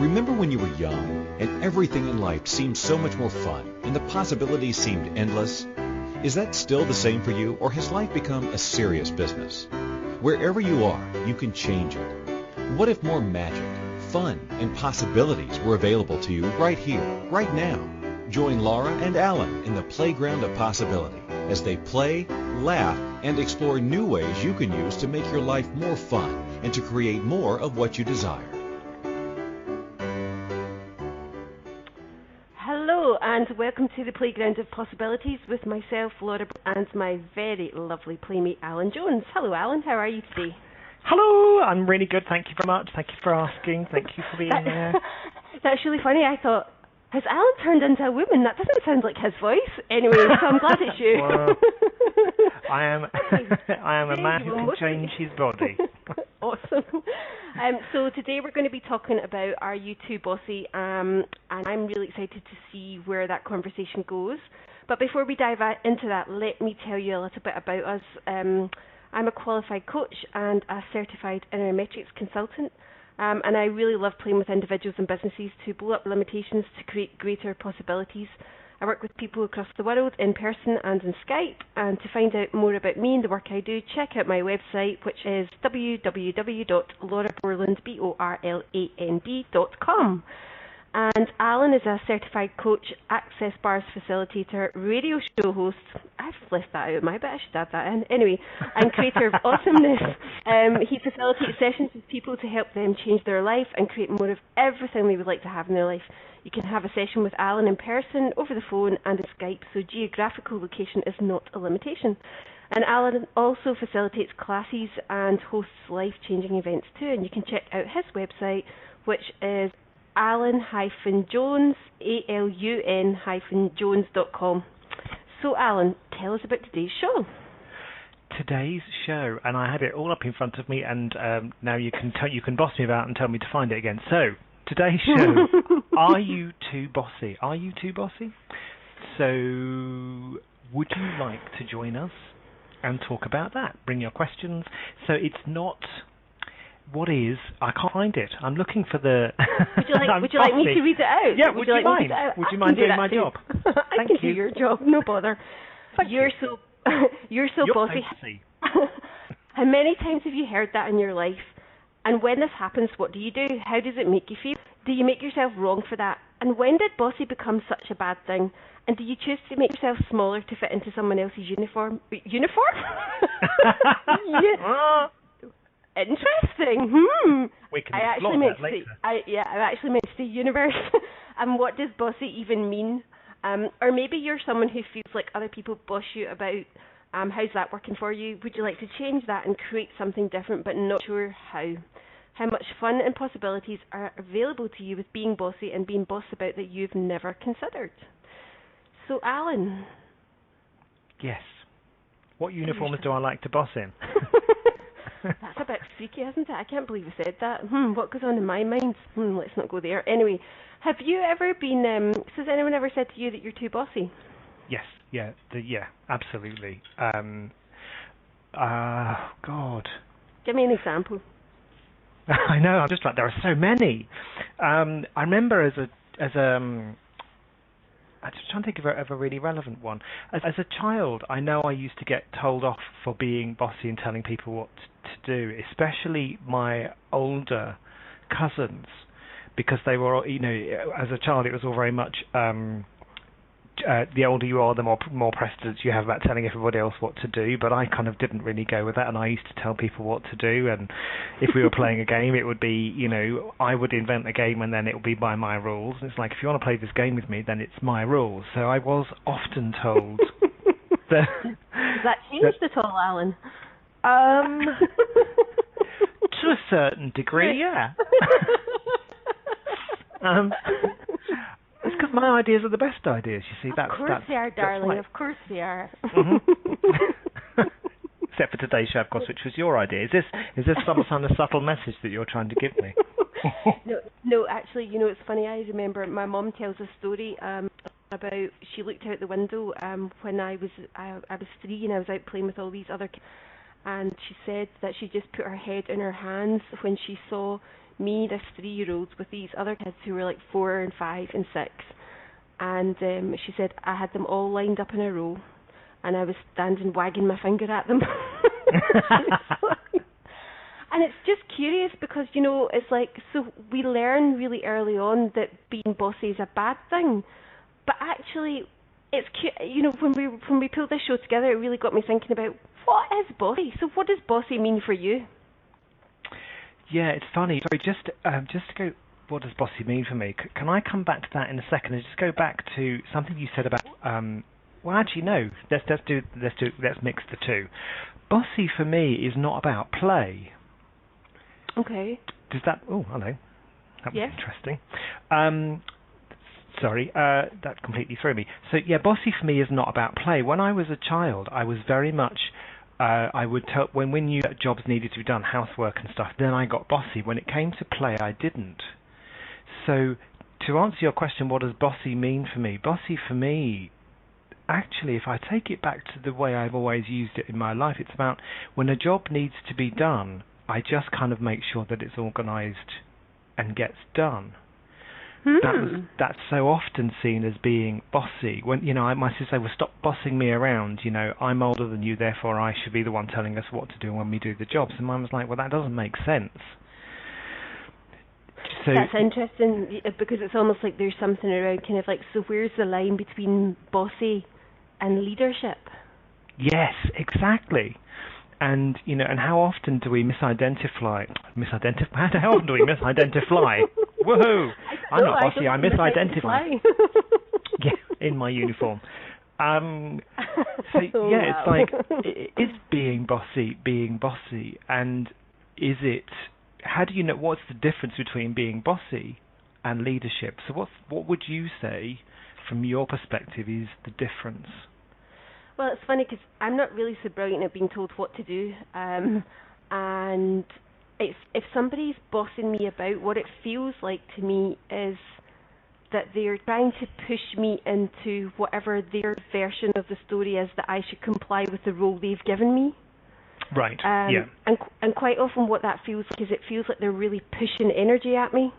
Remember when you were young and everything in life seemed so much more fun and the possibilities seemed endless? Is that still the same for you, or has life become a serious business? Wherever you are, you can change it. What if more magic, fun, and possibilities were available to you right here, right now? Join Laura and Alun in the playground of possibility as they play, laugh, and explore new ways you can use to make your life more fun and to create more of what you desire. Hello and welcome to the Playground of Possibilities with myself, Laura, and my very lovely playmate, Alan Jones. Hello, Alan. How are you today? Hello. I'm really good. Thank you very much. Thank you for asking. Thank you for being there. That's really funny. I thought, has Alan turned into a woman? That doesn't sound like his voice. Anyway, so I'm glad it's you. Well, I am a man who can change his body. Awesome. So today we're going to be talking about Are You Too Bossy? And I'm really excited to see where that conversation goes. But before we dive into that, let me tell you a little bit about us. I'm a qualified coach and a certified Metrics consultant. And I really love playing with individuals and businesses to blow up limitations to create greater possibilities. I work with people across the world in person and in Skype. And to find out more about me and the work I do, check out my website, which is www.lauraborland.com. And Alan is a certified coach, access bars facilitator, radio show host. I've left that out of my bit, I should add that in. Anyway, and creator of awesomeness. He facilitates sessions with people to help them change their life and create more of everything they would like to have in their life. You can have a session with Alan in person, over the phone and in Skype, so geographical location is not a limitation. And Alan also facilitates classes and hosts life-changing events too, and you can check out his website, which is Alun-Jones, ALUN-Jones.com. So Alan, tell us about today's show. Today's show, and I have it all up in front of me, and now you can boss me about and tell me to find it again. So, today's show, Are You Too Bossy? Are you too bossy? So, would you like to join us and talk about that? Bring your questions. So it's not... What is? I can't find it. I'm looking for the... Would you like me to read it out? Yeah, would you mind? Would you mind doing my job? I can do your job, no bother. You're so bossy. How many times have you heard that in your life? And when this happens, what do you do? How does it make you feel? Do you make yourself wrong for that? And when did bossy become such a bad thing? And do you choose to make yourself smaller to fit into someone else's uniform? Uniform? Yeah. Interesting. We can explore that later. I actually meant to say universe. And what does bossy even mean? Or maybe you're someone who feels like other people boss you about. How's that working for you? Would you like to change that and create something different, but not sure how? How much fun and possibilities are available to you with being bossy and being bossed about that you've never considered? So, Alan. Yes. What uniforms do I like to boss in? That's a bit freaky, isn't it? I can't believe you said that. What goes on in my mind? Let's not go there. Anyway, have you ever been... has anyone ever said to you that you're too bossy? Yes. Yeah, absolutely. God. Give me an example. I know, I'm just like, there are so many. I remember as a I'm just trying to think of a really relevant one. As a child, I know I used to get told off for being bossy and telling people what to do, especially my older cousins, because they were, as a child, it was all very much, the older you are, the more precedence you have about telling everybody else what to do, but I kind of didn't really go with that, and I used to tell people what to do, and if we were playing a game, it would be, I would invent a game, and then it would be by my rules, and it's like, if you want to play this game with me, then it's my rules, so I was often told that... Has that changed at all, Alan? To a certain degree, yeah. It's because my ideas are the best ideas, you see. Of course they are, darling. Right. Of course they are. Except for today's show, of course, which was your idea. Is this some kind of subtle message that you're trying to give me? No, actually, it's funny. I remember my mum tells a story about she looked out the window when I was 3 and I was out playing with all these other kids, and she said that she just put her head in her hands when she saw me, this 3-year-old, with these other kids who were like 4 and 5 and 6. And she said I had them all lined up in a row, and I was standing wagging my finger at them. And it's just curious because, you know, it's like, so we learn really early on that being bossy is a bad thing. But actually, it's you know, when we pulled this show together, it really got me thinking about what is bossy. So what does bossy mean for you? Yeah, it's funny. Sorry, just to go, what does bossy mean for me? Can I come back to that in a second and just go back to something you said about? Well, actually, no. Let's mix the two. Bossy for me is not about play. Okay. Does that? Oh, hello. That was yes. interesting. Sorry, that completely threw me. So yeah, bossy for me is not about play. When I was a child, I was very much. I would tell when new jobs needed to be done, housework and stuff. Then I got bossy. When it came to play, I didn't. So to answer your question, what does bossy mean for me? Bossy for me, actually, if I take it back to the way I've always used it in my life, it's about when a job needs to be done, I just kind of make sure that it's organised and gets done. That's so often seen as being bossy. When, you know, my sister would stop bossing me around. You know, I'm older than you, therefore I should be the one telling us what to do when we do the jobs. And Mum was like, well, that doesn't make sense. So that's interesting because it's almost like there's something around kind of like, so where's the line between bossy and leadership? Yes, exactly. And, you know, and how often do we misidentify? How often do we misidentify? Woohoo! I'm not bossy, I misidentify. Yeah, in my uniform. So, yeah, it's like, is being bossy, and is it, how do you know, what's the difference between being bossy and leadership? So what would you say, from your perspective, is the difference? Well, it's funny because I'm not really so brilliant at being told what to do, and if somebody's bossing me about, what it feels like to me is that they're trying to push me into whatever their version of the story is, that I should comply with the role they've given me. Right, yeah. And quite often what that feels like is it feels like they're really pushing energy at me.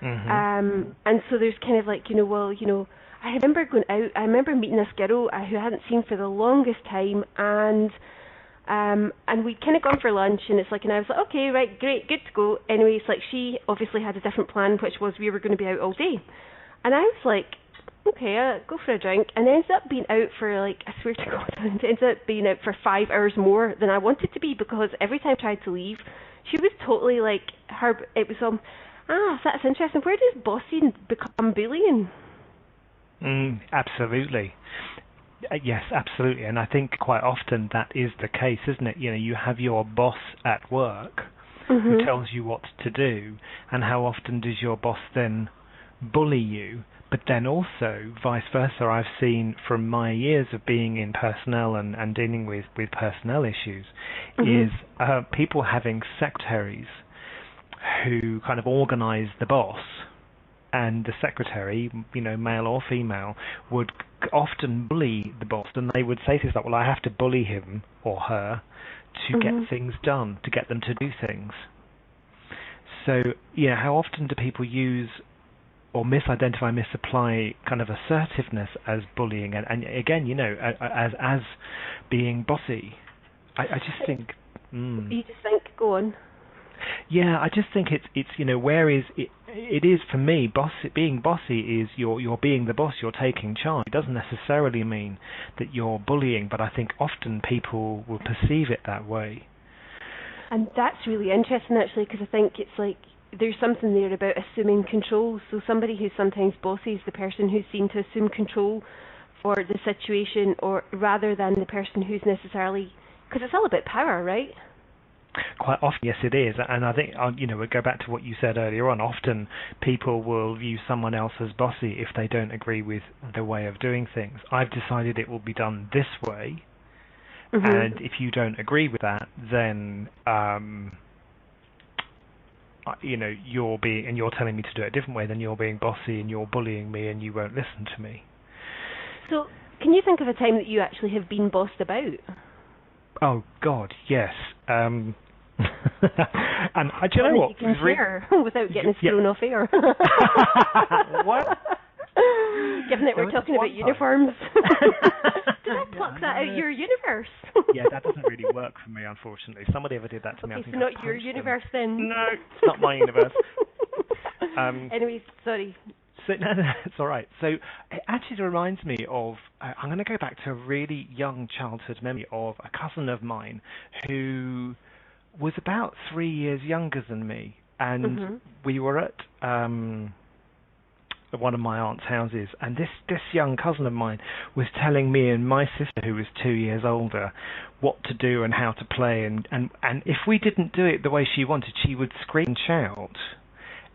Mm-hmm. And so there's kind of like, you know, well, you know, I remember going out, I remember meeting this girl who I hadn't seen for the longest time, and we'd kind of gone for lunch, and it's like, and I was like, okay, right, great, good to go. Anyway, it's like she obviously had a different plan, which was we were going to be out all day. And I was like, okay, go for a drink, and ended up being out for, like, I swear to God, ended up being out for 5 hours more than I wanted to be, because every time I tried to leave, she was totally like, it was, that's interesting, where does bossy become bullying? Absolutely. Yes, absolutely. And I think quite often that is the case, isn't it? You know, you have your boss at work who tells you what to do, and how often does your boss then bully you? But then also, vice versa, I've seen from my years of being in personnel and dealing with personnel issues, is people having secretaries who kind of organise the boss, and the secretary, you know, male or female, would often bully the boss, and they would say things like, well, I have to bully him or her to get things done, to get them to do things. So, yeah, how often do people use or misapply kind of assertiveness as bullying, and again, you know, as being bossy? I just think... You just think, go on. Yeah, I just think it's you know, where is it? It is for me, being bossy is you're being the boss, you're taking charge. It doesn't necessarily mean that you're bullying, but I think often people will perceive it that way. And that's really interesting, actually, because I think it's like there's something there about assuming control. So somebody who's sometimes bossy is the person who's seen to assume control for the situation, or rather than the person who's necessarily, because it's all about power, right? Quite often, yes, it is. And I think, you know, we'll go back to what you said earlier on. Often people will view someone else as bossy if they don't agree with the way of doing things. I've decided it will be done this way, and if you don't agree with that, then, you know, you're telling me to do it a different way, then you're being bossy and you're bullying me and you won't listen to me. So, can you think of a time that you actually have been bossed about? Oh, God, yes. And do you know what? You can share without getting us thrown off air. What? Given that we're talking about uniforms. Did I pluck that out of your universe? Yeah, that doesn't really work for me, unfortunately. Somebody ever did that to me. Okay, so not your universe then? No, it's not my universe. Anyway, sorry. So, no, it's all right. So it actually reminds me of, I'm going to go back to a really young childhood memory of a cousin of mine who was about 3 years younger than me. And we were at one of my aunt's houses, and this young cousin of mine was telling me and my sister, who was 2 years older, what to do and how to play, and if we didn't do it the way she wanted, she would scream and shout,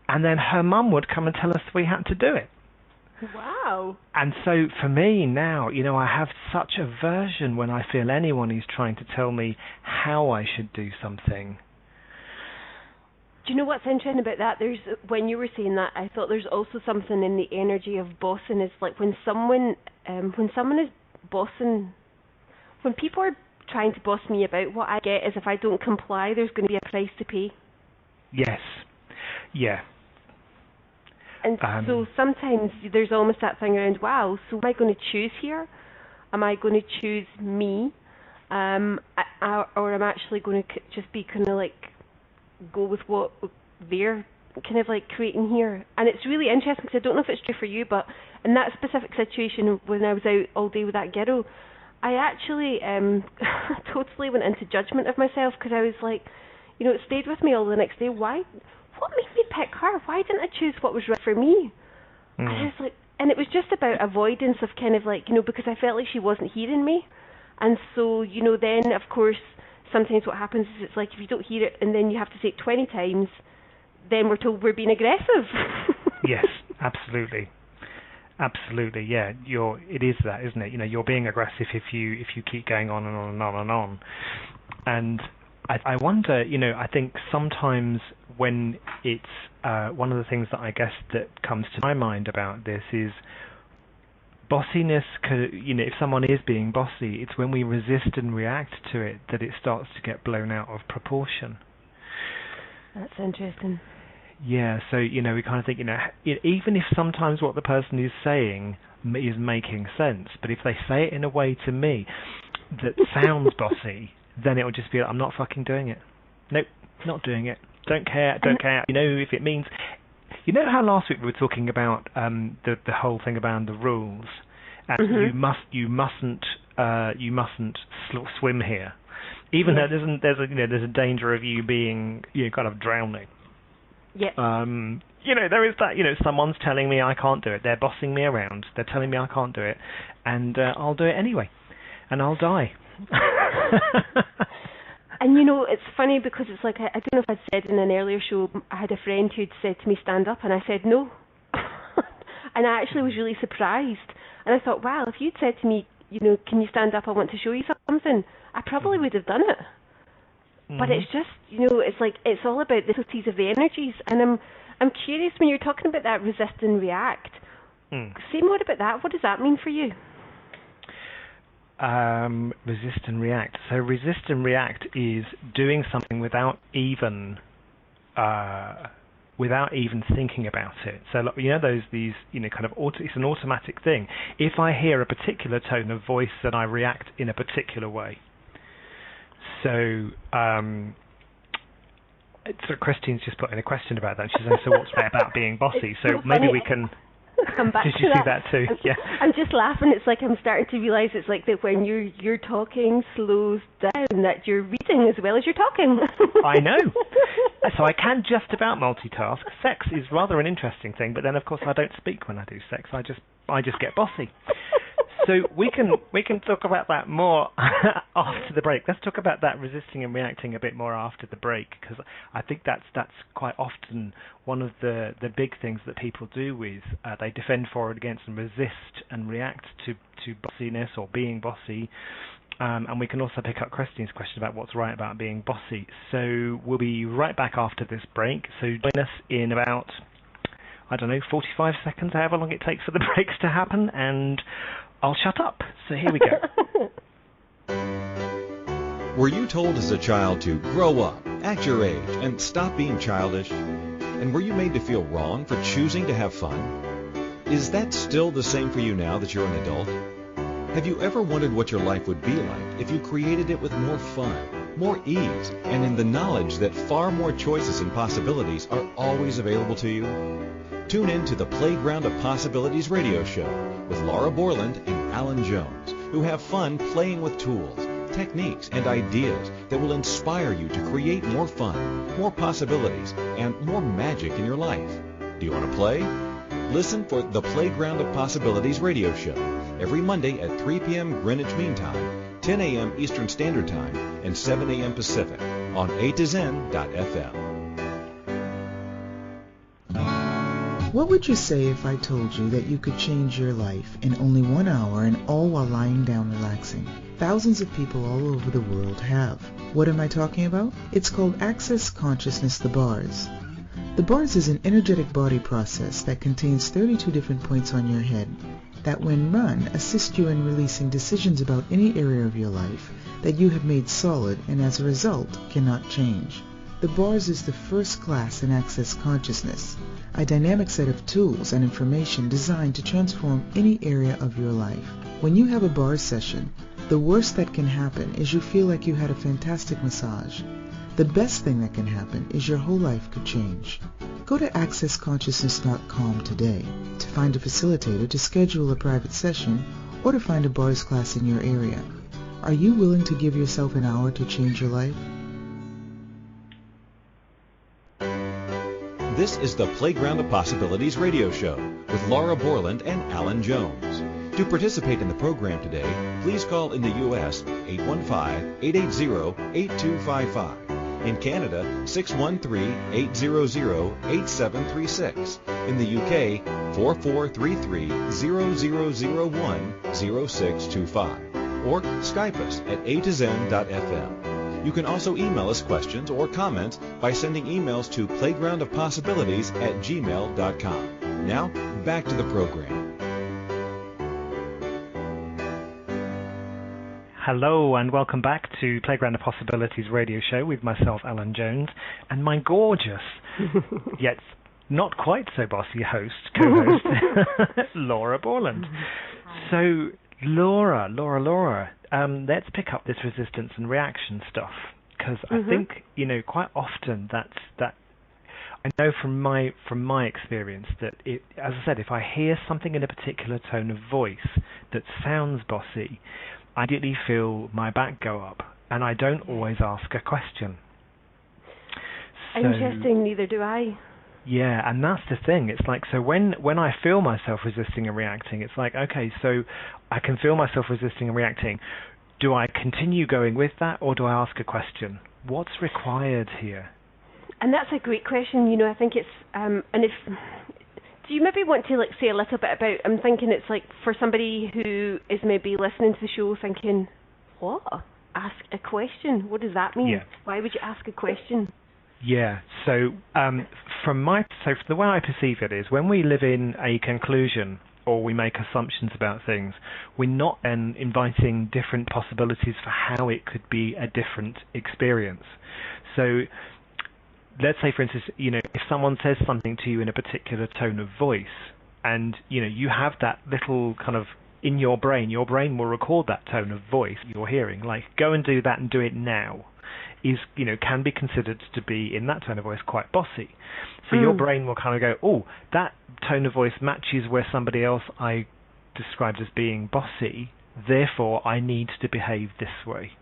and then her mum would come and tell us we had to do it. Wow. And so for me now, I have such aversion when I feel anyone who's trying to tell me how I should do something. Do you know what's interesting about that? When you were saying that, I thought there's also something in the energy of bossing. It's like when someone is bossing, when people are trying to boss me about, what I get is if I don't comply, there's going to be a price to pay. Yes. Yeah. And so sometimes there's almost that thing around, wow, so am I going to choose here? Am I going to choose me? Or am I actually going to just be kind of like go with what they're kind of like creating here? And it's really interesting because I don't know if it's true for you, but in that specific situation when I was out all day with that girl, I actually totally went into judgment of myself because I was like, it stayed with me all the next day. What made me pick her? Why didn't I choose what was right for me? And I was like, and it was just about avoidance of kind of like, because I felt like she wasn't hearing me. And so, then of course, sometimes what happens is it's like if you don't hear it and then you have to say it 20 times, then we're told we're being aggressive. Yes, absolutely. Absolutely, yeah. It is that, isn't it? You're being aggressive if you keep going on and on and on and on. And I wonder, I think sometimes when it's one of the things that I guess that comes to my mind about this is bossiness. If someone is being bossy, it's when we resist and react to it that it starts to get blown out of proportion. That's interesting. Yeah, so we kind of think, even if sometimes what the person is saying is making sense, but if they say it in a way to me that sounds bossy, then it'll just be like, I'm not fucking doing it. Nope, not doing it. Don't care. If it means, how last week we were talking about the whole thing about the rules, and you mustn't swim here, even though there's a danger of you being kind of drowning. Yeah. There is that. Someone's telling me I can't do it. They're bossing me around. They're telling me I can't do it, and I'll do it anyway, and I'll die. And it's funny because it's like, I don't know if I'd said in an earlier show, I had a friend who'd said to me, stand up, and I said no. And I actually was really surprised. And I thought, wow, if you'd said to me, can you stand up, I want to show you something, I probably would have done it. But it's just, it's like, it's all about the subtleties of the energies. And I'm curious, when you're talking about that resist and react, say more about that. What does that mean for you? Resist and react. So resist and react is doing something without even thinking about it. So these kind of it's an automatic thing. If I hear a particular tone of voice, then I react in a particular way. So Christine's just put in a question about that. She says, so what's right about being bossy? So maybe we can come back Did to you that. see that too? Yeah. I'm just laughing. It's like I'm starting to realise it's like that when you're talking slows down, that you're reading as well as you're talking. I know. So I can just about multitask. Sex is rather an interesting thing, but then of course I don't speak when I do sex. I just get bossy. So we can talk about that more after the break. Let's talk about that resisting and reacting a bit more after the break, because I think that's quite often one of the big things that people do with they defend forward against and resist and react to bossiness or being bossy. And we can also pick up Christine's question about what's right about being bossy. So we'll be right back after this break. So join us in about, 45 seconds, however long it takes for the breaks to happen, and I'll shut up. So here we go. Were you told as a child to grow up Act your age and stop being childish. And were you made to feel wrong for choosing to have fun? Is that still the same for you now that you're an adult? Have you ever wondered what your life would be like if you created it with more fun, more ease, and in the knowledge that far more choices and possibilities are always available to you? Tune in to the Playground of Possibilities radio show with Laura Borland and Alun Jones, who have fun playing with tools, techniques, and ideas that will inspire you to create more fun, more possibilities, and more magic in your life. Do you want to play? Listen for the Playground of Possibilities radio show every Monday at 3 p.m. Greenwich Mean Time, 10 a.m. Eastern Standard Time, and 7 a.m. Pacific on A2Zen.fm. What would you say if I told you that you could change your life in only 1 hour and all while lying down relaxing? Thousands of people all over the world have. What am I talking about? It's called Access Consciousness, the bars. The bars is an energetic body process that contains 32 different points on your head that when run assist you in releasing decisions about any area of your life that you have made solid and as a result cannot change. The bars is the first class in Access Consciousness, a dynamic set of tools and information designed to transform any area of your life. When you have a bars session, the worst that can happen is you feel like you had a fantastic massage. The best thing that can happen is your whole life could change. Go to accessconsciousness.com today to find a facilitator to schedule a private session or to find a bars class in your area. Are you willing to give yourself an hour to change your life? This is the Playground of Possibilities radio show with Laura Borland and Alun Jones. To participate in the program today, please call in the U.S. 815-880-8255. In Canada, 613-800-8736. In the UK, 4433-0001-0625. Or Skype us at A2Zen.fm. You can also email us questions or comments by sending emails to playgroundofpossibilities@gmail.com. Now, back to the program. Hello and welcome back to Playground of Possibilities radio show with myself, Alun Jones, and my gorgeous, yet not quite so bossy co-host, Laura Borland. So, Laura, let's pick up this resistance and reaction stuff, because I think, quite often that I know from my experience that, as I said, if I hear something in a particular tone of voice that sounds bossy, I immediately feel my back go up, and I don't always ask a question. Interesting, neither do I. Yeah, and that's the thing. It's like, so when I feel myself resisting and reacting, it's like, okay, so I can feel myself resisting and reacting. Do I continue going with that, or do I ask a question? What's required here? And that's a great question. I think it's, and if... Do you maybe want to say a little bit about, I'm thinking it's like for somebody who is maybe listening to the show thinking, what? Ask a question? What does that mean? Yeah. Why would you ask a question? Yeah, so the way I perceive it is when we live in a conclusion or we make assumptions about things, we're not then inviting different possibilities for how it could be a different experience. So let's say, for instance, if someone says something to you in a particular tone of voice, and you have that little kind of in your brain will record that tone of voice you're hearing, like go and do that and do it now, can be considered to be in that tone of voice quite bossy. So your brain will kind of go, oh, that tone of voice matches where somebody else I described as being bossy, therefore I need to behave this way.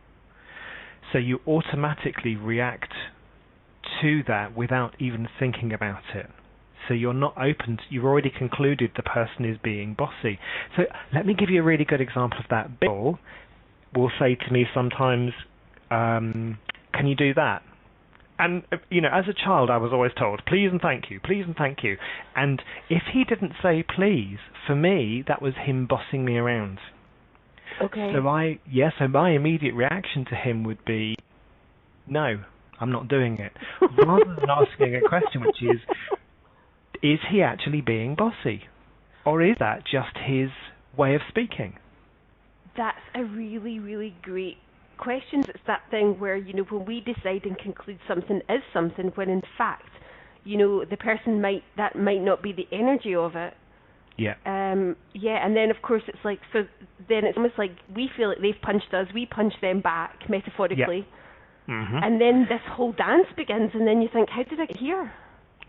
So you automatically react to that without even thinking about it. So you're not open to, you've already concluded the person is being bossy. So let me give you a really good example of that. Bill will say to me sometimes, can you do that? And, as a child I was always told, please and thank you, please and thank you. And if he didn't say please, for me, that was him bossing me around. Okay. So my immediate reaction to him would be, no, I'm not doing it. Rather than asking a question, which is he actually being bossy? Or is that just his way of speaking? That's a really, really great questions, it's that thing where, when we decide and conclude something is something, when in fact, the person that might not be the energy of it. Yeah. Yeah, and then of course it's like, so then it's almost like we feel like they've punched us, we punch them back, metaphorically. Yeah. Mm-hmm. And then this whole dance begins, and then you think, how did I get here?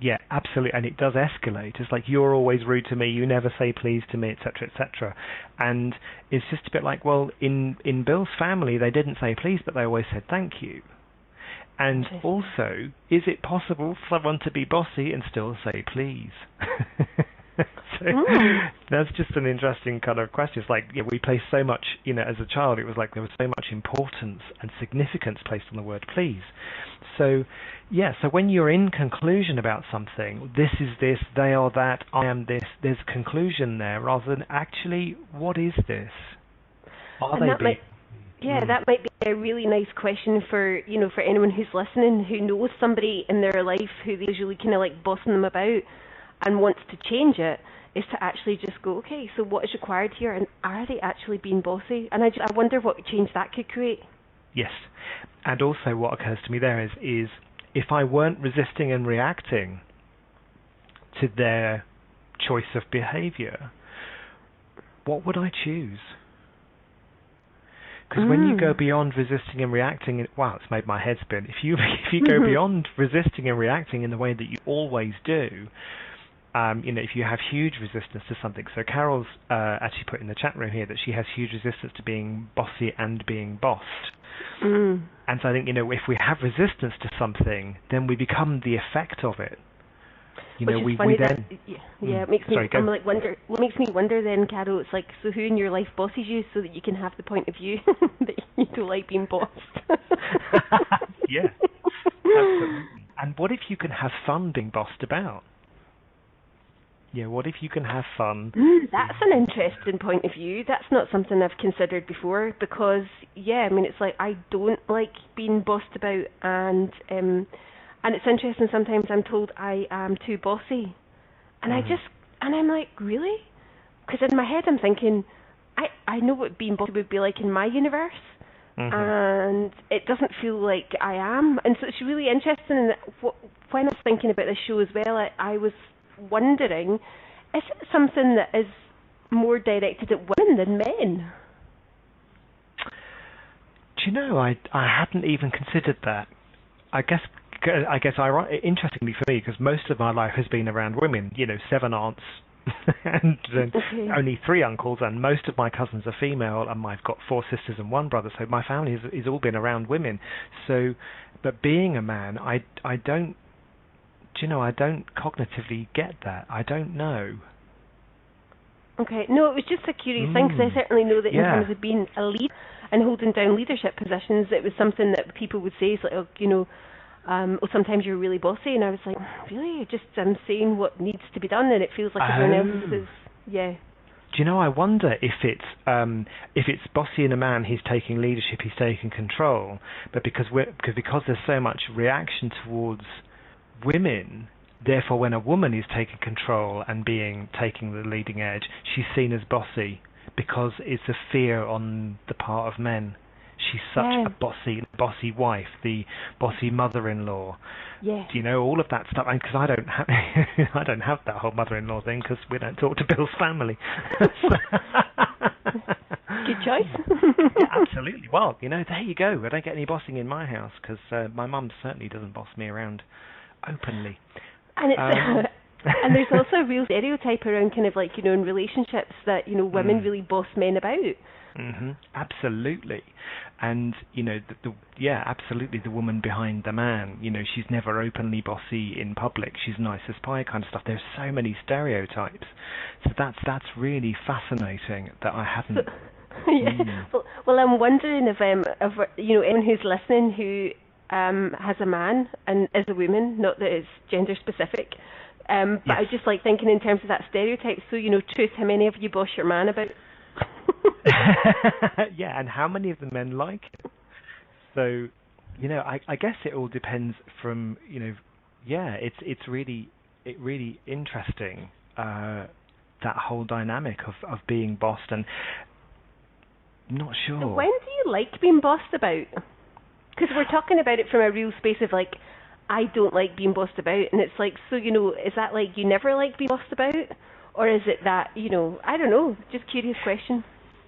Yeah, absolutely, and it does escalate. It's like, you're always rude to me, you never say please to me, etc., etc. And it's just a bit like, well, in Bill's family, they didn't say please, but they always said thank you. And also, is it possible for someone to be bossy and still say please? So that's just an interesting kind of question. It's like, we place so much, as a child, it was like there was so much importance and significance placed on the word please. So, so when you're in conclusion about something, this is this, they are that, I am this, there's a conclusion there, rather than actually, what is this? Are they being... that might be a really nice question for anyone who's listening who knows somebody in their life who they usually kind of like bossing them about and wants to change it, is to actually just go, okay, so what is required here, and are they actually being bossy? And I wonder what change that could create. Yes, and also what occurs to me there is if I weren't resisting and reacting to their choice of behaviour, what would I choose? Because when you go beyond resisting and reacting, wow, it's made my head spin. If you go beyond resisting and reacting in the way that you always do, if you have huge resistance to something. So Carol's actually put in the chat room here that she has huge resistance to being bossy and being bossed. And so I think, if we have resistance to something, then we become the effect of it. It makes me. I'm like wonder. What makes me wonder then, Carol? It's like, so who in your life bosses you so that you can have the point of view that you don't like being bossed? Yeah, absolutely. And what if you can have fun being bossed about? Yeah, what if you can have fun? That's an interesting point of view. That's not something I've considered before, because it's like I don't like being bossed about, and it's interesting. Sometimes I'm told I am too bossy, and I'm like, really? Because in my head I'm thinking, I know what being bossy would be like in my universe, and it doesn't feel like I am, and so it's really interesting. And when I was thinking about this show as well, I was wondering, is it something that is more directed at women than men? Do you know, I hadn't even considered that. I guess interestingly for me, because most of my life has been around women, 7 aunts and only 3 uncles, and most of my cousins are female, and I've got 4 sisters and 1 brother, so my family has all been around women. So, but being a man, I don't cognitively get that. I don't know. Okay, no, it was just a curious thing, because I certainly know that in terms of being a lead and holding down leadership positions, it was something that people would say, it's like, sometimes you're really bossy, and I was like, really? You're just saying what needs to be done, and it feels like everyone else is, Do you know, I wonder if it's bossy in a man, he's taking leadership, he's taking control, but because there's so much reaction towards women, therefore when a woman is taking control and taking the leading edge, she's seen as bossy, because it's a fear on the part of men. She's such a bossy wife, the bossy mother-in-law. Yeah. Do you know all of that stuff? Because I don't have, I don't have that whole mother-in-law thing, because we don't talk to Bill's family. Good choice. Yeah, absolutely. Well, there you go. I don't get any bossing in my house, because my mum certainly doesn't boss me around openly. And it's and there's also a real stereotype around kind of like, in relationships that, women really boss men about. Absolutely. And, absolutely, the woman behind the man, she's never openly bossy in public, she's nice as pie kind of stuff. There's so many stereotypes. So that's really fascinating that I hadn't... Well, I'm wondering if anyone who's listening who has a man and is a woman, not that it's gender specific, but I just like thinking in terms of that stereotype. So, truth, how many of you boss your man about? Yeah, and how many of the men like it? So, I guess it all depends from, it's really interesting, that whole dynamic of being bossed. And not sure. So when do you like being bossed about? Because we're talking about it from a real space of like, I don't like being bossed about, and it's like, so, is that like you never like being bossed about? Or is it that, I don't know, just curious question.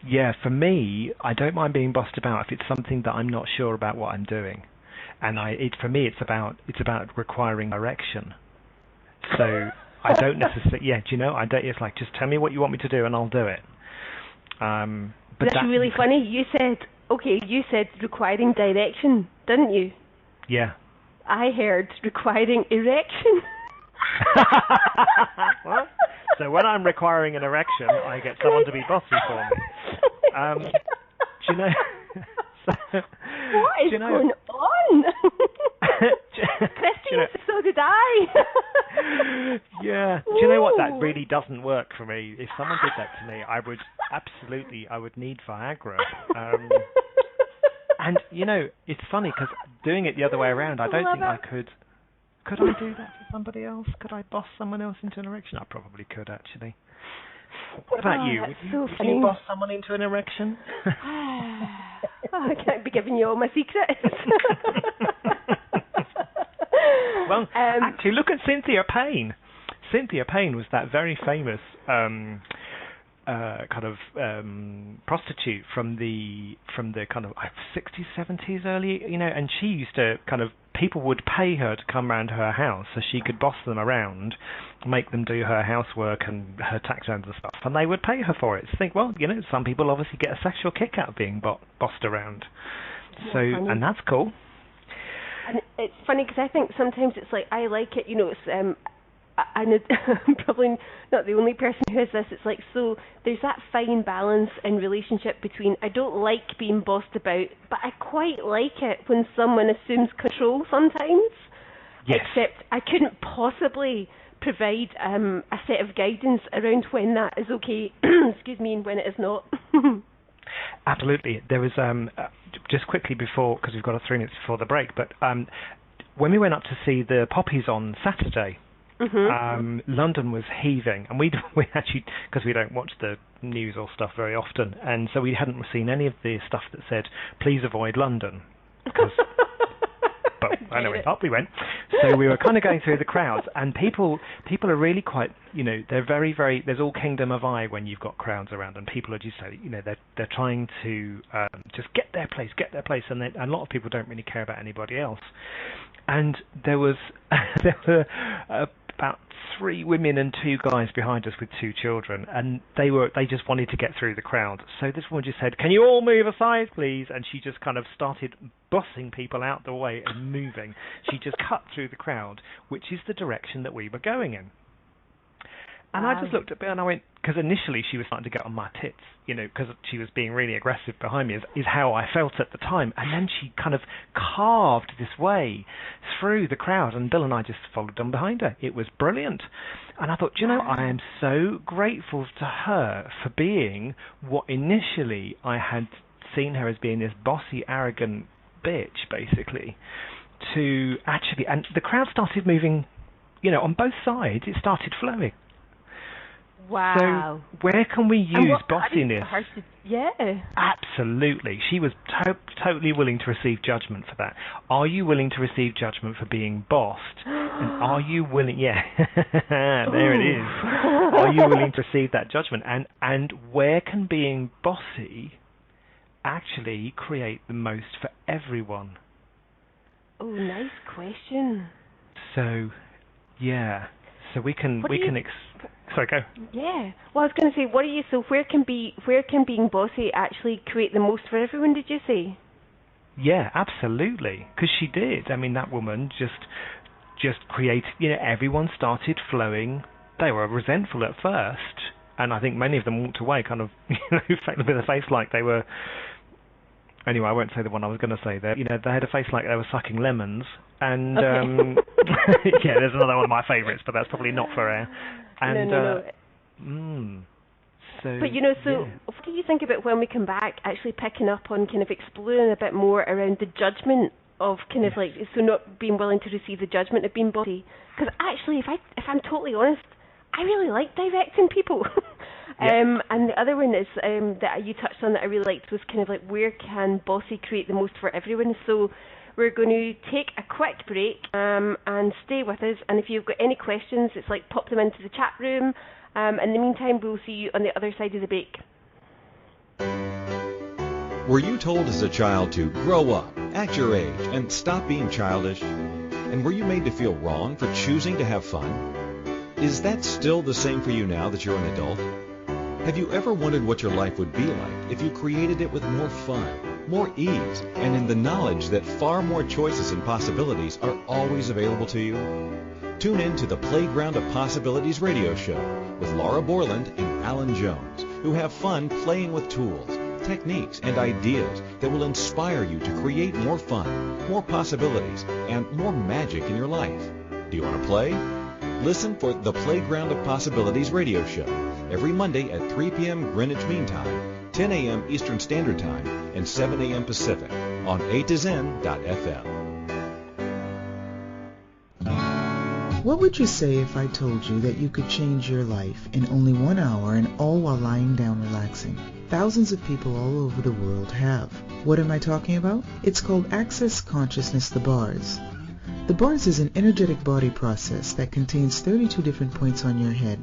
Yeah, for me, I don't mind being bossed about if it's something that I'm not sure about what I'm doing. And for me, it's about requiring direction. So I don't necessarily, it's like, just tell me what you want me to do and I'll do it. But that's really funny. You said requiring direction, didn't you? Yeah. I heard requiring erection. What? So when I'm requiring an erection, I get someone to be bossy for me. Do you know? What is going on? Christine, so did I. Yeah. Do you know what? That really doesn't work for me. If someone did that to me, I would need Viagra. And, it's funny because doing it the other way around, I don't think I could. Could I do that to somebody else? Could I boss someone else into an erection? I probably could, actually. What about you? Would you boss someone into an erection? I can't be giving you all my secrets. Well, actually, look at Cynthia Payne. Cynthia Payne was that very famous kind of prostitute from the kind of 60s, 70s, early, and she used to kind of, people would pay her to come round to her house so she could boss them around, make them do her housework and her tax returns and stuff, and they would pay her for it. So think, well, some people obviously get a sexual kick out of being bossed around. So, and that's cool. And it's funny because I think sometimes it's like, I like it, it's I'm probably not the only person who has this. It's like, so there's that fine balance in relationship between, I don't like being bossed about, but I quite like it when someone assumes control sometimes. Yes. Except I couldn't possibly provide a set of guidance around when that is okay, excuse me, and when it is not. Absolutely. There was, just quickly before, because we've got 3 minutes before the break, but when we went up to see the Poppies on Saturday, London was heaving, and we actually, because we don't watch the news or stuff very often, and so we hadn't seen any of the stuff that said, please avoid London. But anyway, up we went. So we were kind of going through the crowds, and people are really quite, they're very, very, there's all kingdom of I when you've got crowds around, and people are just, they're trying to just get their place, and a lot of people don't really care about anybody else. And there were about 3 women and 2 guys behind us with 2 children, and they just wanted to get through the crowd. So this woman just said, "Can you all move aside, please?" And she just kind of started bossing people out the way and moving. She just cut through the crowd, which is the direction that we were going in. And I just looked at Bill and I went, because initially she was starting to get on my tits, because she was being really aggressive behind me, is how I felt at the time. And then she kind of carved this way through the crowd, and Bill and I just followed on behind her. It was brilliant. And I thought, I am so grateful to her for being what initially I had seen her as being this bossy, arrogant bitch, basically, to actually, and the crowd started moving, on both sides, it started flowing. Wow. So where can we use bossiness? Yeah. Absolutely. She was totally willing to receive judgment for that. Are you willing to receive judgment for being bossed? And are you willing... Yeah, there it is. Are you willing to receive that judgment? And where can being bossy actually create the most for everyone? Oh, nice question. So, yeah. So we can... Sorry, go. Yeah. Well, I was going to say, where can being bossy actually create the most for everyone, did you say? Yeah, absolutely. Because she did. I mean, that woman just created, everyone started flowing. They were resentful at first, and I think many of them walked away kind of, with a face like they were... Anyway, I won't say the one I was going to say there. They had a face like they were sucking lemons. And, okay. Yeah, there's another one of my favourites, but that's probably not for air. And, no. So, but, what do you think about when we come back, actually picking up on kind of exploring a bit more around the judgment of kind of so not being willing to receive the judgment of being bossy? Because actually, if I'm totally honest, I really like directing people. And the other one is that you touched on that I really liked was kind of like, where can Bossy create the most for everyone? So we're going to take a quick break and stay with us. And if you've got any questions, it's like pop them into the chat room. In the meantime, we'll see you on the other side of the break. Were you told as a child to grow up, act your age, and stop being childish? And were you made to feel wrong for choosing to have fun? Is that still the same for you now that you're an adult? Have you ever wondered what your life would be like if you created it with more fun, more ease, and in the knowledge that far more choices and possibilities are always available to you? Tune in to the Playground of Possibilities radio show with Laura Borland and Alun Jones, who have fun playing with tools, techniques, and ideas that will inspire you to create more fun, more possibilities, and more magic in your life. Do you want to play? Listen for the Playground of Possibilities radio show every Monday at 3 p.m. Greenwich Mean Time, 10 a.m. Eastern Standard Time, and 7 a.m. Pacific on A2Zen.fm. What would you say if I told you that you could change your life in only 1 hour and all while lying down relaxing? Thousands of people all over the world have. What am I talking about? It's called Access Consciousness, the bars. The bars is an energetic body process that contains 32 different points on your head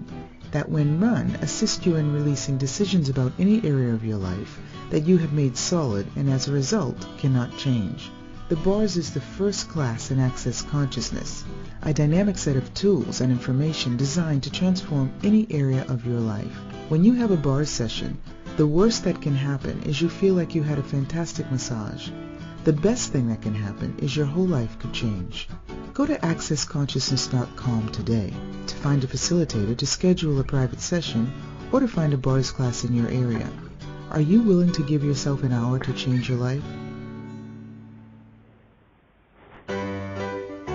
that, when run, assist you in releasing decisions about any area of your life that you have made solid and as a result cannot change. The bars is the first class in Access Consciousness, a dynamic set of tools and information designed to transform any area of your life. When you have a bars session, the worst that can happen is you feel like you had a fantastic massage. The best thing that can happen is your whole life could change. Go to accessconsciousness.com today to find a facilitator to schedule a private session or to find a bars class in your area. Are you willing to give yourself an hour to change your life?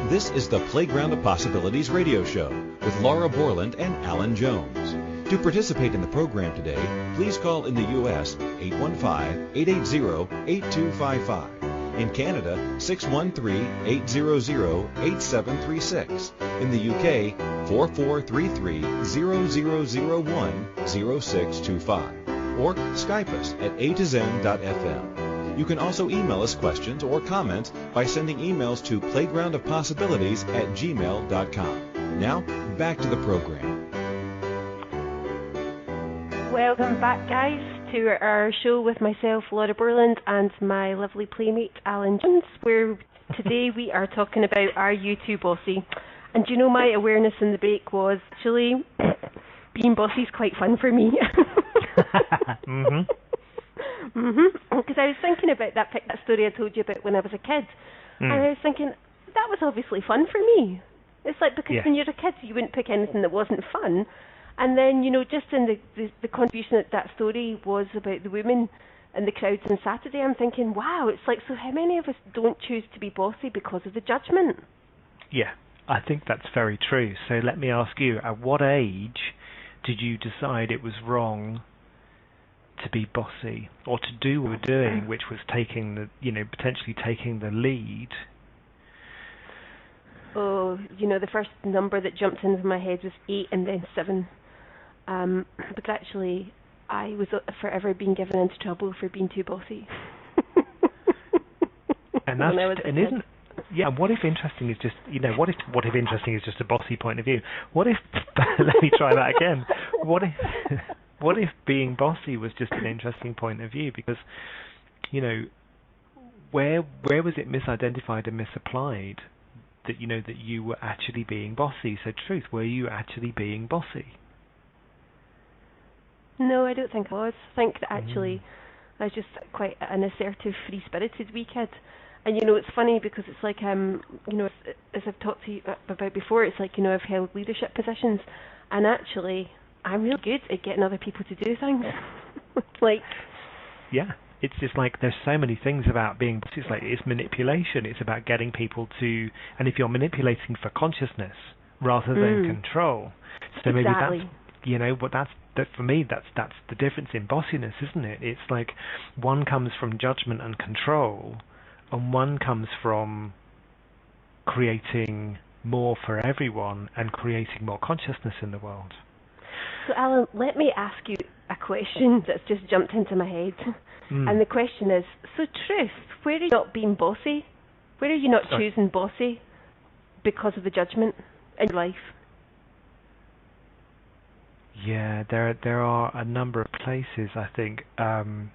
This is the Playground of Possibilities radio show with Laura Borland and Alun Jones. To participate in the program today, please call in the U.S. 815-880-8255. In Canada, 613-800-8736. In the UK, 4433-0001-0625. Or Skype us at A2Zen.fm. You can also email us questions or comments by sending emails to playgroundofpossibilities@gmail.com. Now, back to the program. Welcome back, guys, to our show with myself, Laura Borland, and my lovely playmate, Alun Jones, where today we are talking about Are You Too Bossy? And you know, my awareness in the break was actually being bossy is quite fun for me. Because I was thinking about that story I told you about when I was a kid, and I was thinking, that was obviously fun for me. It's like, because when you're a kid, you wouldn't pick anything that wasn't fun. And then, you know, just in the contribution that story was about the women and the crowds on Saturday, I'm thinking, wow, it's like, so how many of us don't choose to be bossy because of the judgment? Yeah, I think that's very true. So let me ask you, at what age did you decide it was wrong to be bossy or to do what we're doing, which was taking the, you know, potentially taking the lead? Oh, you know, the first number that jumped into my head was 8 and then 7. But actually, I was forever being given into trouble for being too bossy. And that's, and isn't, yeah, what if interesting is just, you know, what if interesting is just a bossy point of view? What if, let me try that again. What if being bossy was just an interesting point of view? Because, you know, where was it misidentified and misapplied that, you know, that you were actually being bossy? So truth, were you actually being bossy? No, I don't think I was. I think that actually I was just quite an assertive, free-spirited wee kid. And, you know, it's funny because it's like, you know, as I've talked to you about before, it's like, you know, I've held leadership positions, and actually I'm really good at getting other people to do things. It's like... Yeah. It's just like there's so many things about being bossy. It's like it's manipulation. It's about getting people to... And if you're manipulating for consciousness rather than control, so maybe that's... You know, but that for me, that's the difference in bossiness, isn't it? It's like one comes from judgment and control, and one comes from creating more for everyone and creating more consciousness in the world. So, Alan, let me ask you a question that's just jumped into my head. And the question is, so truth, where are you not being bossy? Where are you not choosing bossy because of the judgment in your life? Yeah, there are a number of places, I think. Do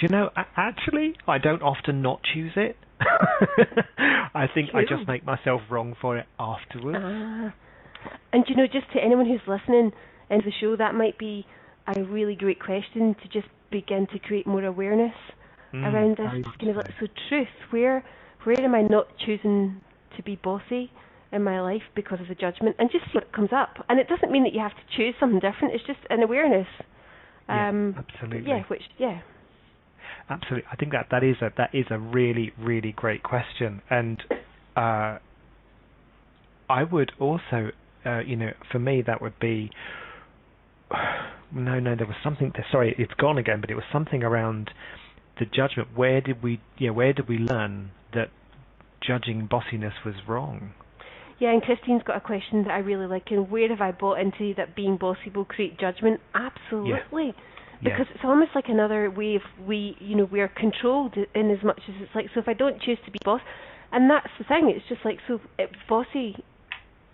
you know, actually, I don't often not choose it. I think I just make myself wrong for it afterwards. And you know, just to anyone who's listening into the show, that might be a really great question to just begin to create more awareness around this. Kind of like, so truth, where am I not choosing to be bossy in my life because of the judgment, and just see what comes up. And it doesn't mean that you have to choose something different. It's just an awareness. Absolutely. Absolutely. I think that is a really, really great question, and I would also, for me, that would be. No, there was something. Sorry, it's gone again. But it was something around the judgment. Where did we learn that judging bossiness was wrong? Yeah, and Christine's got a question that I really like. And where have I bought into that being bossy will create judgment? Absolutely. Because it's almost like another way of we're controlled in as much as it's like, so if I don't choose to be boss, and that's the thing, it's just like, so bossy,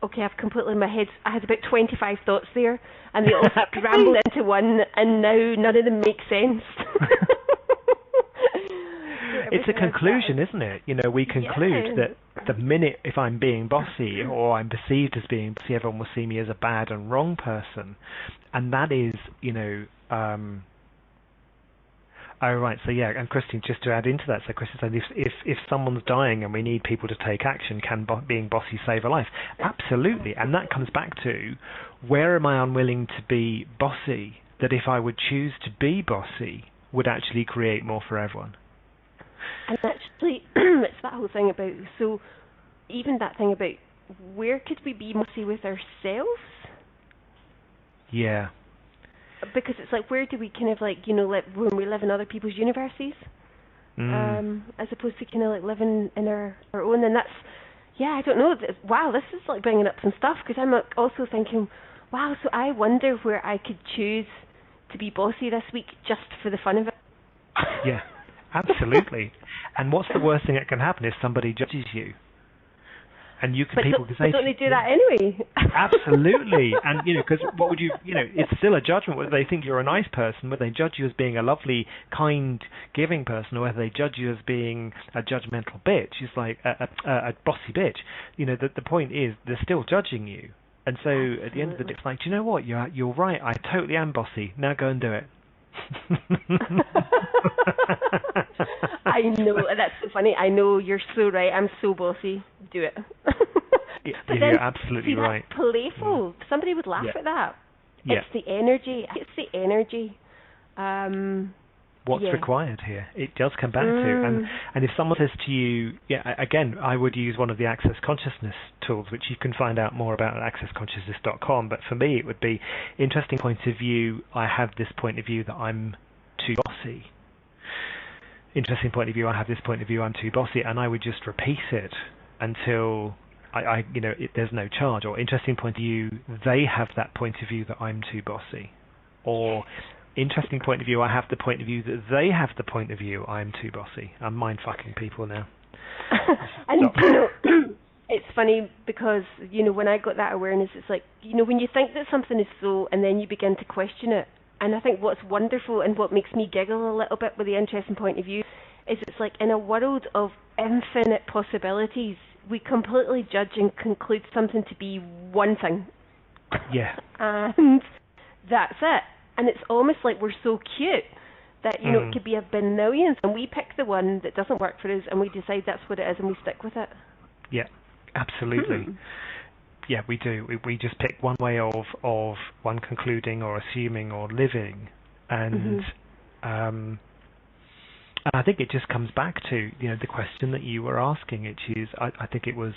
okay, I've completely in my head, I had about 25 thoughts there, and they all scrambled into one, and now none of them make sense. It's a conclusion, isn't it? We conclude that the minute if I'm being bossy or I'm perceived as being bossy, everyone will see me as a bad and wrong person. And that is, oh, right, so yeah, and Christine, just to add into that, so Christine said, if someone's dying and we need people to take action, can being bossy save a life? Absolutely, and that comes back to, where am I unwilling to be bossy, that if I would choose to be bossy, would actually create more for everyone? And actually, it's that whole thing about, so even that thing about, where could we be bossy with ourselves? Yeah. Because it's like, where do we kind of like, when we live in other people's universes, as opposed to kind of like living in our own. And that's, I don't know. Wow, this is like bringing up some stuff, because I'm also thinking, wow, so I wonder where I could choose to be bossy this week just for the fun of it. Yeah, absolutely. And what's the worst thing that can happen is somebody judges you. And people can say, don't they do that anyway? Absolutely. And, because what would it's still a judgment whether they think you're a nice person, whether they judge you as being a lovely, kind, giving person, or whether they judge you as being a judgmental bitch. It's like a bossy bitch. The point is, they're still judging you. And so Absolutely. At the end of the day, it's like, do you know what? You're right. I totally am bossy. Now go and do it. I know, that's so funny. I know, you're so right. I'm so bossy. Do it. You're absolutely right. That's playful. Somebody would laugh at that. Yeah. It's the energy. What's required here? It does come back to, and if someone says to you, again, I would use one of the Access Consciousness tools, which you can find out more about at accessconsciousness.com. But for me, it would be interesting point of view. I have this point of view that I'm too bossy. Interesting point of view. I have this point of view. I'm too bossy, and I would just repeat it until there's no charge. Or interesting point of view. They have that point of view that I'm too bossy, or interesting point of view, I have the point of view that they have the point of view I'm too bossy. I'm mind-fucking people now. And, it's funny because, when I got that awareness, it's like, when you think that something is so, and then you begin to question it, and I think what's wonderful and what makes me giggle a little bit with the interesting point of view is it's like, in a world of infinite possibilities, we completely judge and conclude something to be one thing. Yeah. And that's it. And it's almost like we're so cute that, it could be a billion, and we pick the one that doesn't work for us, and we decide that's what it is, and we stick with it. Yeah, absolutely. Yeah, we do. We just pick one way of one concluding or assuming or living. And and I think it just comes back to, the question that you were asking, which is, I think it was,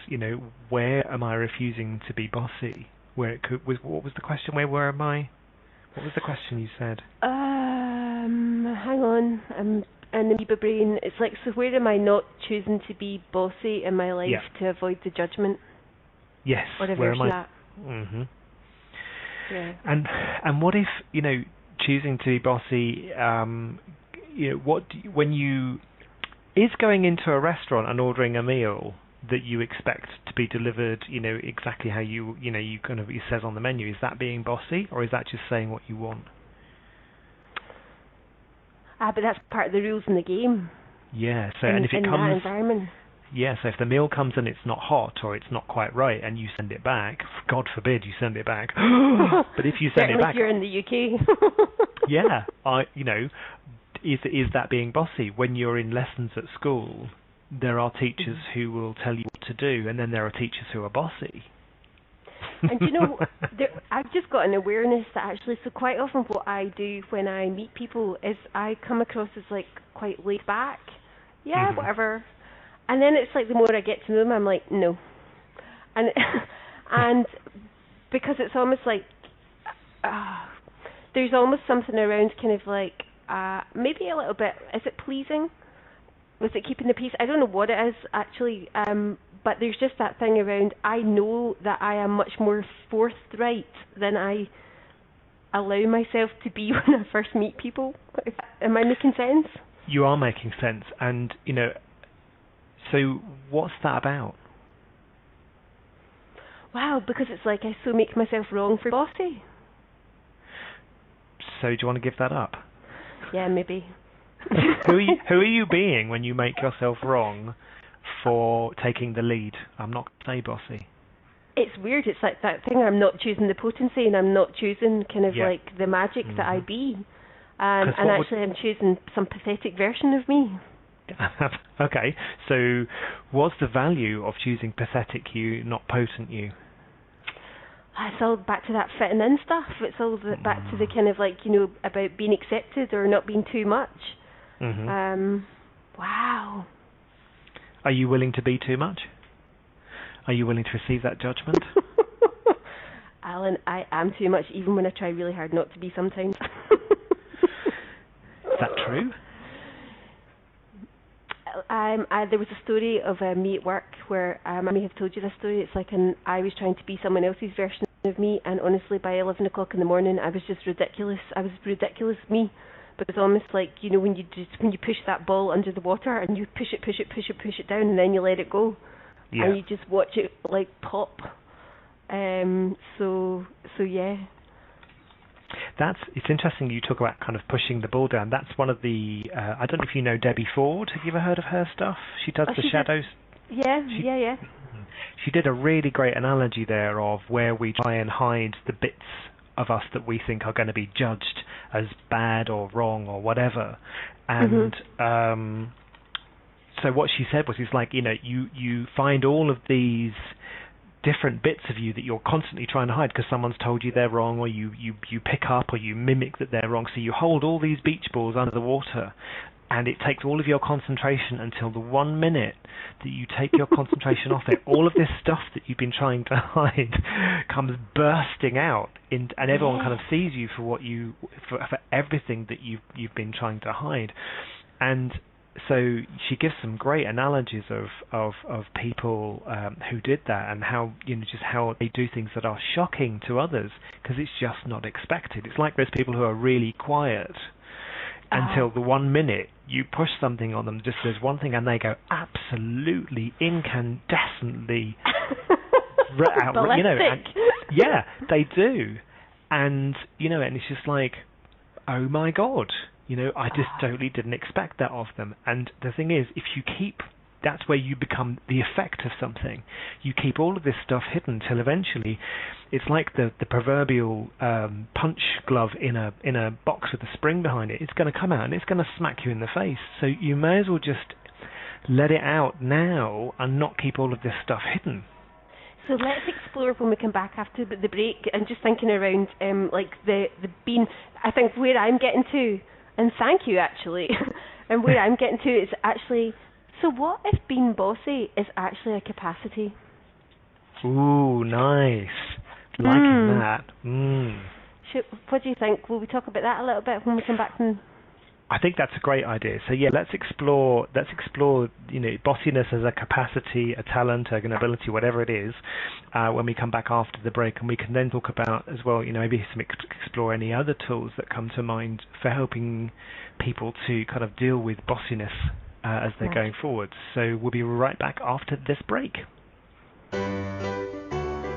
where am I refusing to be bossy? What was the question? Where am I? What was the question you said? Hang on. I'm in the amoeba brain. It's like, so where am I not choosing to be bossy in my life to avoid the judgment? Yes. Or a Where version am of I? that. Mm-hmm. Yeah. And what if, choosing to be bossy, is going into a restaurant and ordering a meal that you expect to be delivered, exactly how it says on the menu, is that being bossy, or is that just saying what you want? But that's part of the rules in the game. Yeah, so in, and if it in comes, that environment. yeah, so if the meal comes and it's not hot or it's not quite right and you send it back, God forbid you send it back. But if you send it back, if you're in the UK. yeah, is that being bossy? When you're in lessons at school, there are teachers who will tell you what to do, and then there are teachers who are bossy. And I've just got an awareness that actually, so quite often what I do when I meet people is I come across as like quite laid back. Yeah, whatever. And then it's like the more I get to know them, I'm like, no. And because it's almost like there's almost something around kind of like maybe a little bit, is it pleasing? Was it keeping the peace? I don't know what it is actually, but there's just that thing around, I know that I am much more forthright than I allow myself to be when I first meet people. Am I making sense? You are making sense, and so what's that about? Wow, because it's like I so make myself wrong for bossy. So do you want to give that up? Yeah, maybe. Who are you being when you make yourself wrong for taking the lead? I'm not going to say bossy. It's weird. It's like that thing. I'm not choosing the potency, and I'm not choosing kind of like the magic that I be. And actually, I'm choosing some pathetic version of me. Okay, so what's the value of choosing pathetic you, not potent you? It's all back to that fitting in stuff. It's all back to the kind of like, about being accepted or not being too much. Wow. Are you willing to be too much? Are you willing to receive that judgment? Alan, I am too much, even when I try really hard not to be sometimes. Is that true? There was a story of me at work where I may have told you this story. It's like I was trying to be someone else's version of me, and honestly, by 11 o'clock in the morning, I was just ridiculous. I was ridiculous me. But it's almost like, when you push that ball under the water and you push it down, and then you let it go, and you just watch it like pop. So yeah. It's interesting you talk about kind of pushing the ball down. That's one of the I don't know if you know Debbie Ford. Have you ever heard of her stuff? She does the shadows. Yeah. She did a really great analogy there of where we try and hide the bits of us that we think are going to be judged as bad or wrong or whatever. And so what she said was, it's like, you find all of these different bits of you that you're constantly trying to hide because someone's told you they're wrong, or you pick up or you mimic that they're wrong. So you hold all these beach balls under the water, and it takes all of your concentration until the 1 minute that you take your concentration off it, all of this stuff that you've been trying to hide comes bursting out, and everyone kind of sees you for for everything that you've been trying to hide. And so she gives some great analogies of people who did that, and how just how they do things that are shocking to others because it's just not expected. It's like those people who are really quiet until the 1 minute you push something on them, just there's one thing, and they go absolutely incandescently yeah, they do, and and it's just like, oh my God. I just totally didn't expect that of them. And the thing is, if you keep, that's where you become the effect of something. You keep all of this stuff hidden till eventually, it's like the proverbial punch glove in a box with a spring behind it. It's going to come out and it's going to smack you in the face. So you may as well just let it out now and not keep all of this stuff hidden. So let's explore when we come back after the break. I'm just thinking around like the being. I think where I'm getting to. And thank you, actually. And where I'm getting to is actually, so what if being bossy is actually a capacity? Ooh, nice. Liking that. What do you think? Will we talk about that a little bit when we come back from I think that's a great idea. So yeah, let's explore bossiness as a capacity, a talent, an ability, whatever it is, when we come back after the break, and we can then talk about as well, maybe explore any other tools that come to mind for helping people to kind of deal with bossiness as they're going forward. So we'll be right back after this break.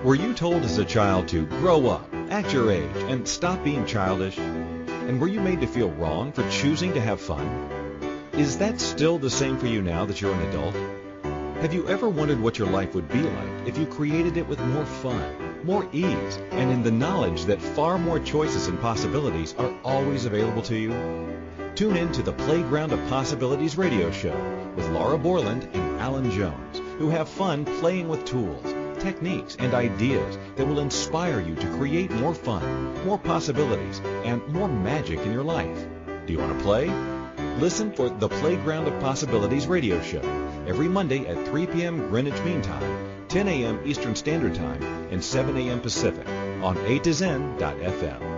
Were you told as a child to grow up, act your age, and stop being childish? And were you made to feel wrong for choosing to have fun? Is that still the same for you now that you're an adult? Have you ever wondered what your life would be like if you created it with more fun, more ease, and in the knowledge that far more choices and possibilities are always available to you? Tune in to the Playground of Possibilities radio show with Laura Borland and Alun Jones, who have fun playing with tools, techniques, and ideas that will inspire you to create more fun, more possibilities, and more magic in your life. Do you want to play? Listen for the Playground of Possibilities radio show every Monday at 3 p.m. Greenwich Mean Time, 10 a.m. Eastern Standard Time, and 7 a.m. Pacific on A2Zen.fm.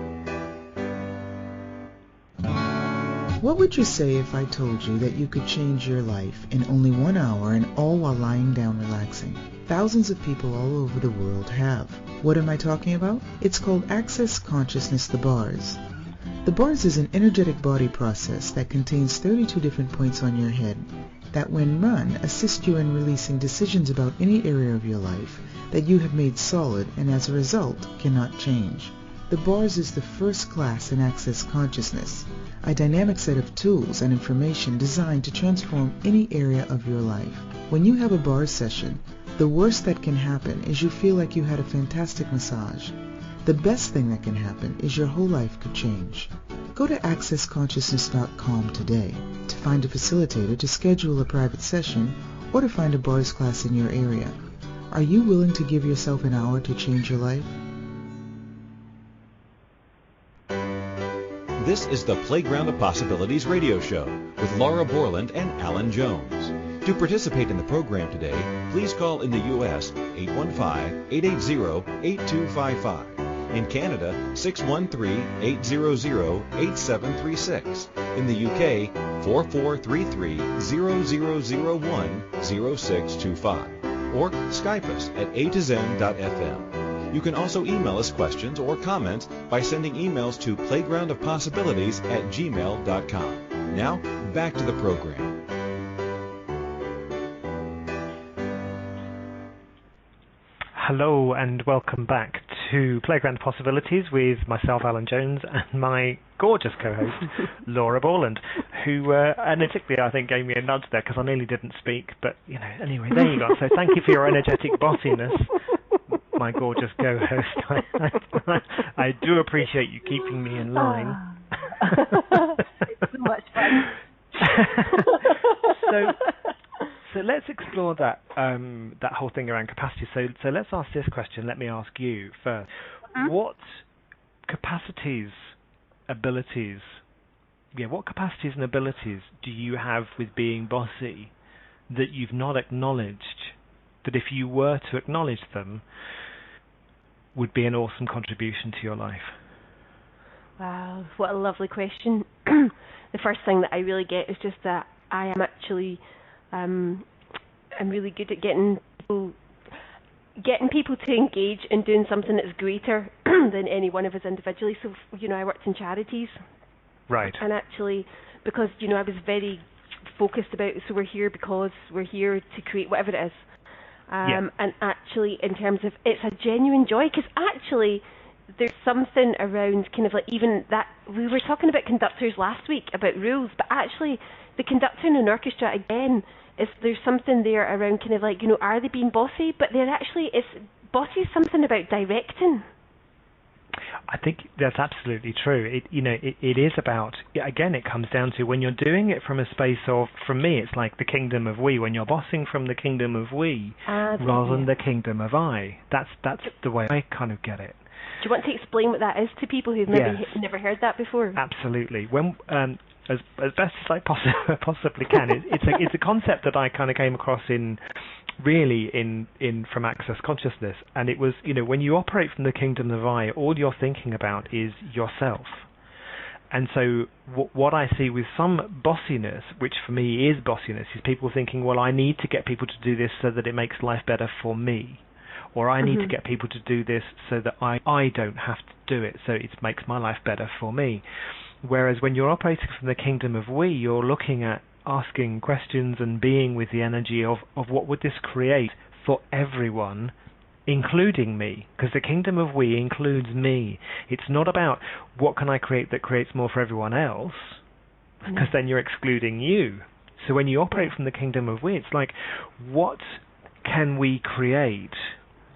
What would you say if I told you that you could change your life in only 1 hour and all while lying down relaxing? Thousands of people all over the world have. What am I talking about? It's called Access Consciousness, the bars. The bars is an energetic body process that contains 32 different points on your head that when run assist you in releasing decisions about any area of your life that you have made solid and as a result cannot change. The bars is the first class in Access Consciousness, a dynamic set of tools and information designed to transform any area of your life. When you have a bar session, the worst that can happen is you feel like you had a fantastic massage. The best thing that can happen is your whole life could change. Go to accessconsciousness.com today to find a facilitator to schedule a private session or to find a bars class in your area. Are you willing to give yourself an hour to change your life? This is the Playground of Possibilities radio show with Laura Borland and Alun Jones. To participate in the program today, please call in the U.S. 815-880-8255. In Canada, 613-800-8736. In the UK, 4433-0001-0625. Or Skype us at A2Zen.fm. You can also email us questions or comments by sending emails to playgroundofpossibilities@gmail.com. Now, back to the program. Hello and welcome back to Playground Possibilities with myself, Alun Jones, and my gorgeous co-host, Laura Borland, who energetically, I think, gave me a nudge there because I nearly didn't speak. But, anyway, there you go. So thank you for your energetic bossiness, my gorgeous co-host. I do appreciate you keeping me in line. It's so much fun. So let's explore that that whole thing around capacity. So let's ask this question. Let me ask you first. What capacities and abilities do you have with being bossy that you've not acknowledged, that if you were to acknowledge them, would be an awesome contribution to your life? Wow, what a lovely question. The first thing that I really get is just that I am actually... I'm really good at getting people to engage in doing something that's greater than any one of us individually. So, I worked in charities. Right. And actually, because, I was very focused about, so we're here because we're here to create whatever it is. And actually, in terms of, it's a genuine joy, because actually, there's something around kind of like even that, we were talking about conductors last week, about rules, but actually, the conductor in an orchestra, again, there's something there around kind of like, are they being bossy? But they're actually, bossy is something about directing. I think that's absolutely true. It is about, again, it comes down to when you're doing it from a space of, from me, it's like the kingdom of we, when you're bossing from the kingdom of we rather than the kingdom of I. That's the way I kind of get it. Do you want to explain what that is to people who've maybe never heard that before? Absolutely. When as best as I possibly can. It's a concept that I kind of came across in from Access Consciousness, and it was, when you operate from the kingdom of I, all you're thinking about is yourself. And so what I see with some bossiness, which for me is bossiness, is people thinking, well, I need to get people to do this so that it makes life better for me. Or I need to get people to do this so that I don't have to do it, so it makes my life better for me. Whereas when you're operating from the kingdom of we, you're looking at asking questions and being with the energy of what would this create for everyone, including me, because the kingdom of we includes me. It's not about what can I create that creates more for everyone else, because then you're excluding you. So when you operate from the kingdom of we, it's like, what can we create?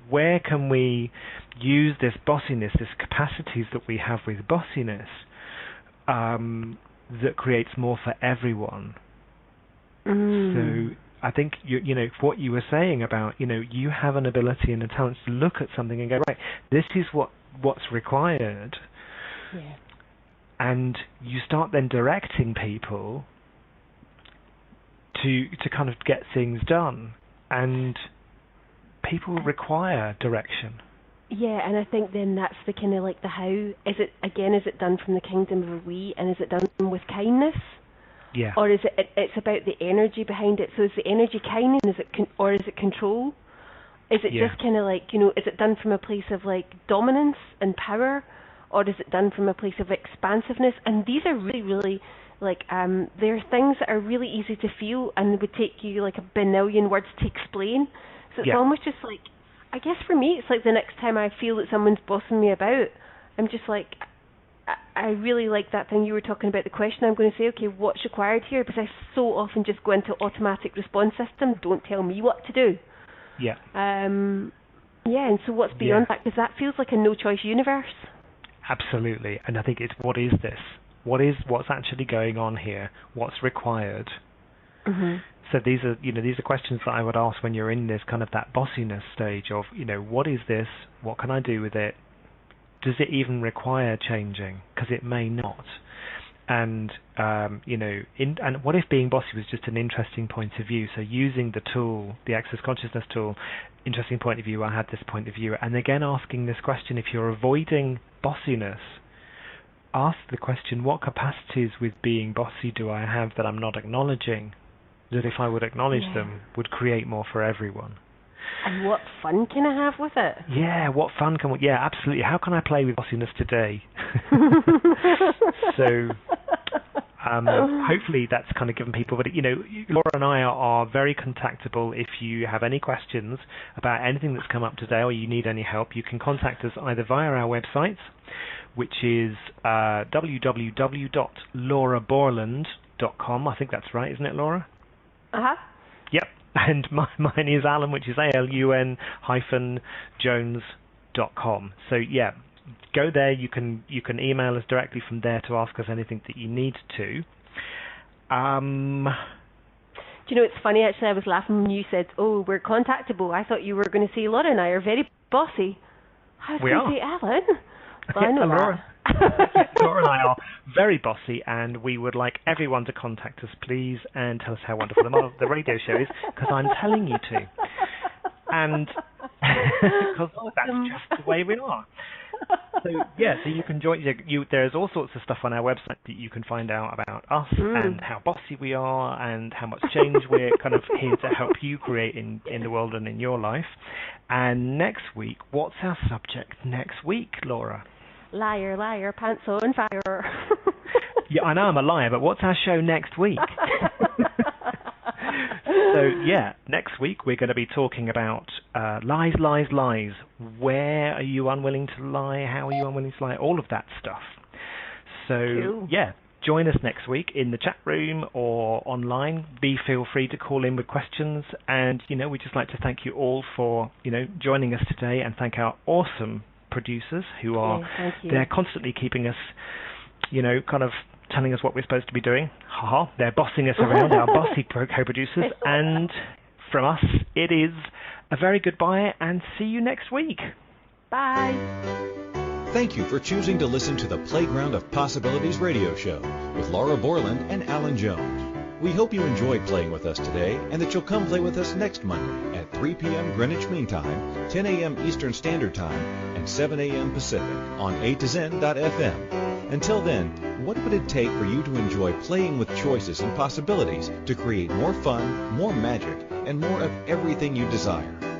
Where can we use this bossiness, this capacities that we have with bossiness, that creates more for everyone? So I think you know what you were saying about, you know, you have an ability and a talent to look at something and go, right, this is what's required, and you start then directing people to kind of get things done, and people require direction. Yeah, and I think then that's the kind of like the how. Is it done from the kingdom of we, and is it done with kindness? Yeah. Or is it's about the energy behind it? So is the energy kindness, or is it control? Is it just kind of like, you know, is it done from a place of like dominance and power, or is it done from a place of expansiveness? And these are really, really like they're things that are really easy to feel and would take you like a billion words to explain. So it's almost just like, I guess for me, it's like the next time I feel that someone's bossing me about, I'm just like, I really like that thing you were talking about, the question. I'm going to say, okay, what's required here? Because I so often just go into automatic response system. Don't tell me what to do. Yeah. And so what's beyond that? Because that feels like a no-choice universe. Absolutely. And I think it's, what is this? What's actually going on here? What's required? So these are questions that I would ask when you're in this kind of that bossiness stage of, you know, what is this? What can I do with it? Does it even require changing? Because it may not. And you know, and what if being bossy was just an interesting point of view? So using the tool, the Access Consciousness tool, interesting point of view. I had this point of view, and again asking this question: if you're avoiding bossiness, ask the question: what capacities with being bossy do I have that I'm not acknowledging? That if I would acknowledge them, would create more for everyone. And what fun can I have with it? Yeah, what fun can we... Yeah, absolutely. How can I play with bossiness today? So, hopefully that's kind of given people... But, you know, Laura and I are very contactable. If you have any questions about anything that's come up today or you need any help, you can contact us either via our website, which is www.lauraborland.com. I think that's right, isn't it, Laura? Uh-huh. Yep. And mine is Alun, which is ALUN-Jones.com. So yeah, go there. You can email us directly from there to ask us anything that you need to. Do you know, it's funny actually, I was laughing when you said, oh, we're contactable. I thought you were going to say Laura and I are very bossy. I was going to say Alun. Well, I know Laura. Laura and I are very bossy, and we would like everyone to contact us, please, and tell us how wonderful the radio show is, because I'm telling you to. And because that's just the way we are. So you can join. There's all sorts of stuff on our website that you can find out about us and how bossy we are and how much change we're kind of here to help you create in the world and in your life. And next week, what's our subject next week, Laura? Liar, liar, pants on fire. Yeah, I know I'm a liar, but what's our show next week? So, next week we're going to be talking about lies, lies, lies. Where are you unwilling to lie? How are you unwilling to lie? All of that stuff. So, cool. Join us next week in the chat room or online. Feel free to call in with questions. And, you know, we'd just like to thank you all for, you know, joining us today, and thank our awesome producers who are they're constantly keeping us, you know, kind of telling us what we're supposed to be doing. They're bossing us around, our bossy co-producers. And from us, it is a very goodbye, and see you next week. Bye. Thank you for choosing to listen to the Playground of Possibilities radio show with Laura Borland and Alun Jones. We hope you enjoyed playing with us today, and that you'll come play with us next Monday at 3 p.m. Greenwich Mean Time, 10 a.m. Eastern Standard Time, and 7 a.m. Pacific on A to Zen.fm. Until then, what would it take for you to enjoy playing with choices and possibilities to create more fun, more magic, and more of everything you desire?